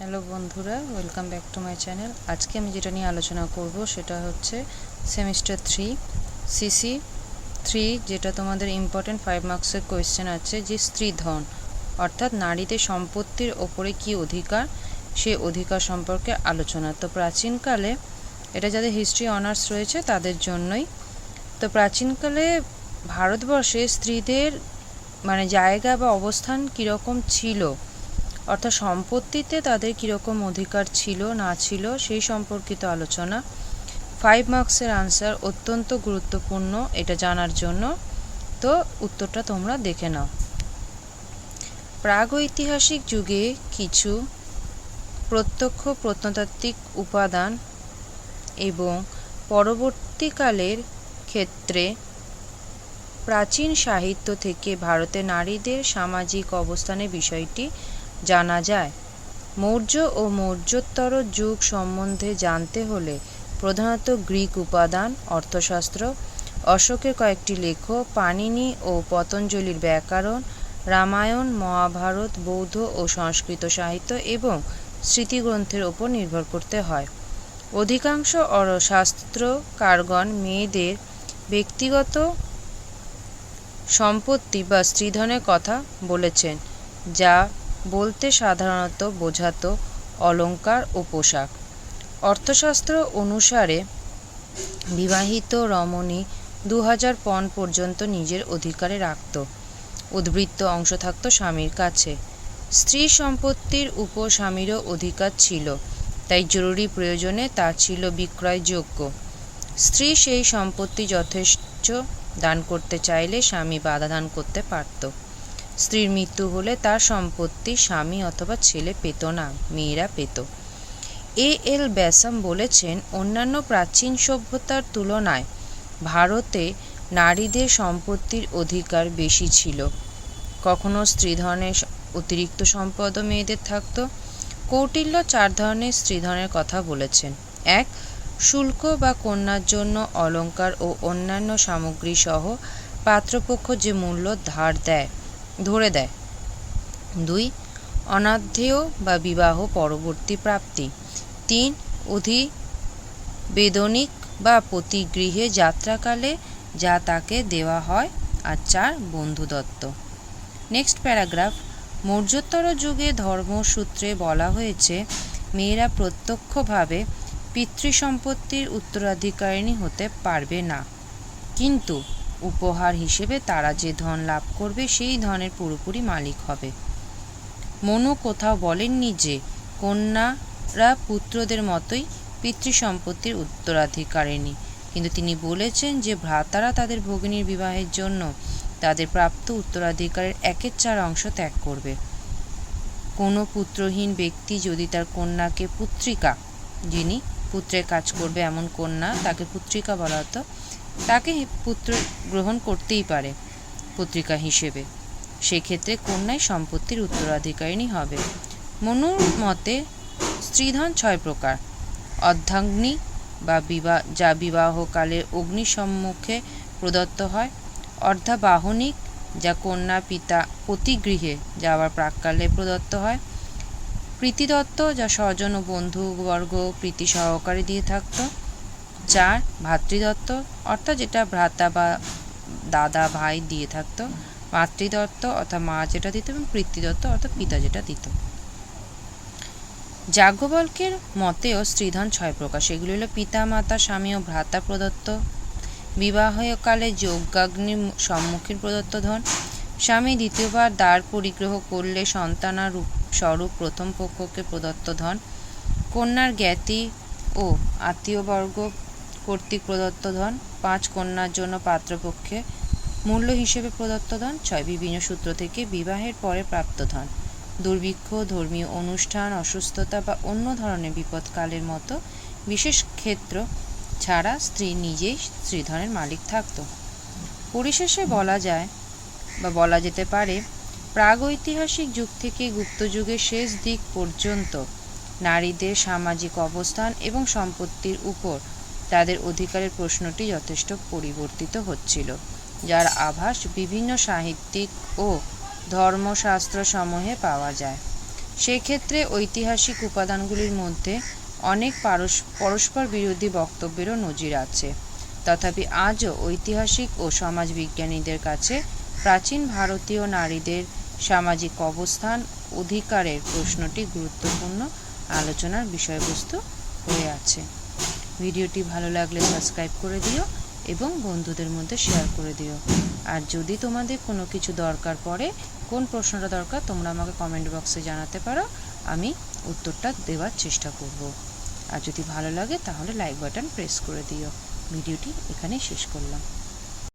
Hello বন্ধুরা, welcome back to my channel. আজকে আমি যেটা নিয়ে আলোচনা করব সেটা হচ্ছে সেমিস্টার 3 সিসি 3, যেটা তোমাদের ইম্পর্টেন্ট 5 মার্কসের কোয়েশ্চেন আছে, যে স্ত্রীধন অর্থাৎ নারীদের সম্পত্তির ওপরে কি অধিকার, সে অধিকার সম্পর্কে আলোচনা। তো প্রাচীনকালে, এটা যাদের হিস্ট্রি অনার্স রয়েছে তাদের জন্যই। তো প্রাচীনকালে ভারতবর্ষে স্ত্রীদের জায়গা বা অবস্থান কীরকম ছিল, অর্থাৎ সম্পত্তিতে তাদের কীরকম অধিকার ছিল না ছিল সেই সম্পর্কিত আলোচনা। 5 মার্কসের আনসার অত্যন্ত গুরুত্বপূর্ণ এটা জানার জন্য। তো উত্তরটা তোমরা দেখে নাও। প্রাগৈতিহাসিক যুগে কিছু প্রত্যক্ষ প্রত্নতাত্ত্বিক উপাদান এবং পরবর্তীকালের ক্ষেত্রে প্রাচীন সাহিত্য থেকে ভারতের নারীদের সামাজিক অবস্থানের বিষয়টি জানা যায়। মৌর্য ও মৌর্যোত্তর যুগ সম্বন্ধে জানতে হলে প্রধানত গ্রিক উপাদান, অর্থশাস্ত্র, অশোকের কয়েকটি লেখ, পাণিনি ও পতঞ্জলির ব্যাকরণ, রামায়ণ, মহাভারত, বৌদ্ধ ও সংস্কৃত সাহিত্য এবং স্মৃতিগ্রন্থের ওপর নির্ভর করতে হয়। অধিকাংশ শাস্ত্রকারগণ মেয়েদের ব্যক্তিগত সম্পত্তি বা স্ত্রীধনের কথা বলেছেন, যা বলতে সাধারণত বোঝাতো অলঙ্কার ও পোশাক। অর্থশাস্ত্র অনুসারে বিবাহিত রমণী 2000 পণ পর্যন্ত নিজের অধিকারে রাখত। উদ্বৃত্ত অংশ থাকত স্বামীর কাছে। স্ত্রী সম্পত্তির উপর স্বামীরও অধিকার ছিল, তাই জরুরি প্রয়োজনে তা ছিল বিক্রয়যোগ্য। স্ত্রী সেই সম্পত্তি যথেষ্ট দান করতে চাইলে স্বামী বাধা দান করতে পারত। স্ত্রীর মৃত্যু হলে তার সম্পত্তি স্বামী অথবা ছেলে পেত না, মেয়েরা পেত। এল ব্যাসাম বলেছেন, অন্যান্য প্রাচীন সভ্যতার তুলনায় ভারতে নারীদের সম্পত্তির অধিকার বেশি ছিল। কখনো স্ত্রীধনের অতিরিক্ত সম্পদও মেয়েদের থাকত। কৌটিল্য 4 ধরনের স্ত্রীধনের কথা বলেছেন। 1. শুল্ক বা কন্যার জন্য অলঙ্কার ও অন্যান্য সামগ্রী সহ পাত্রপক্ষ যে মূল্য ধরে দেয়। 2. অনাধ্যেয় বা বিবাহ পরবর্তী প্রাপ্তি। 3. অধিবেদনিক বা পতিগৃহে যাত্রাকালে যা তাকে দেওয়া হয়। আর 4. বন্ধুদত্ত। Next paragraph. মৌর্যোত্তর যুগে ধর্মসূত্রে বলা হয়েছে, মেয়েরা প্রত্যক্ষভাবে পিতৃসম্পত্তির উত্তরাধিকারিণী হতে পারবে না, কিন্তু উপহার হিসেবে তারা যে ধন লাভ করবে সেই ধনের পুরোপুরি মালিক হবে। মনু কোথাও বলেননি যে কন্যারা পুত্রদের মতোই পিতৃসম্পত্তির উত্তরাধিকারিণী, কিন্তু তিনি বলেছেন যে ভ্রাতারা তাদের ভগিনীর বিবাহের জন্য তাদের প্রাপ্ত উত্তরাধিকারের 1/4 অংশ ত্যাগ করবে। কোনো পুত্রহীন ব্যক্তি যদি তার কন্যাকে পুত্রিকা, যিনি পুত্রের কাজ করবে এমন কন্যা, তাকে পুত্রিকা বলা হতো, তাকে পুত্র গ্রহণ করতেই পারে পুত্রিকা হিসেবে। সেক্ষেত্রে কন্যাই সম্পত্তির উত্তরাধিকারিণী হবে। মনুর মতে স্ত্রীধন 6 প্রকার। অর্ধাগ্নি বা যা বিবাহকালে অগ্নির সম্মুখে প্রদত্ত হয়। অর্ধাবাহনিক, যা কন্যা পিতা পতিগৃহে যাওয়ার প্রাক্কালে প্রদত্ত হয়। প্রীতিদত্ত, যা স্বজন ও বন্ধুবর্গ প্রীতি সহকারে দিয়ে থাকত। 4. ভাতৃদত্ত, অর্থাৎ যেটা ভ্রাতা বা দাদা ভাই দিয়ে থাকতো। মাতৃদত্ত অর্থাৎ মা যেটা দিত, এবং পিতৃদত্ত অর্থাৎ পিতা যেটা দিত। যাজ্ঞবল্ক্যের মতেও স্ত্রীধন 6 প্রকার। সেগুলি হলো পিতা, মাতা, স্বামী ও ভ্রাতা প্রদত্ত। বিবাহকালে যজ্ঞাগ্নির সম্মুখীন প্রদত্ত ধন। স্বামী দ্বিতীয়বার দ্বার পরিগ্রহ করলে সন্তানারূপ স্বরূপ প্রথম পক্ষকে প্রদত্ত ধন। কন্যার জ্ঞাতি ও আত্মীয়বর্গ কর্তৃক প্রদত্ত ধন। 5. কন্যার জন্য পাত্রপক্ষে মূল্য হিসেবে প্রদত্ত ধন। 6. বিভিন্ন সূত্র থেকে বিবাহের পরে প্রাপ্ত ধন। দুর্ভিক্ষ, ধর্মীয় অনুষ্ঠান, অসুস্থতা বা অন্য ধরনের বিপদকালের মতো বিশেষ ক্ষেত্র ছাড়া স্ত্রী নিজেই স্ত্রীধনের মালিক থাকত। পরিশেষে বলা যেতে পারে, প্রাগৈতিহাসিক যুগ থেকে গুপ্তযুগের শেষ দিক পর্যন্ত নারীদের সামাজিক অবস্থান এবং সম্পত্তির উপর তাদের অধিকারের প্রশ্নটি যথেষ্ট পরিবর্তিত হচ্ছিল, যার আভাস বিভিন্ন সাহিত্যিক ও ধর্মশাস্ত্রসমূহে পাওয়া যায়। সেই ক্ষেত্রে ঐতিহাসিক উপাদানগুলির মধ্যে অনেক পরস্পর বিরোধী বক্তব্যেরও নজির আছে। তথাপি আজও ঐতিহাসিক ও সমাজবিজ্ঞানীদের কাছে প্রাচীন ভারতীয় নারীদের সামাজিক অবস্থান অধিকারের প্রশ্নটি গুরুত্বপূর্ণ আলোচনার বিষয়বস্তু হয়ে আছে। ভিডিওটি ভালো লাগলে সাবস্ক্রাইব করে দিও এবং বন্ধুদের মধ্যে শেয়ার করে দিও। আর যদি তোমাদের কোনো কিছু দরকার পড়ে, কোন প্রশ্নটা দরকার, তোমরা আমাকে কমেন্ট বক্সে জানাতে পারো, আমি উত্তরটা দেওয়ার চেষ্টা করব। আর যদি ভালো লাগে তাহলে লাইক বাটন প্রেস করে দিও। ভিডিওটি এখানেই শেষ করলাম।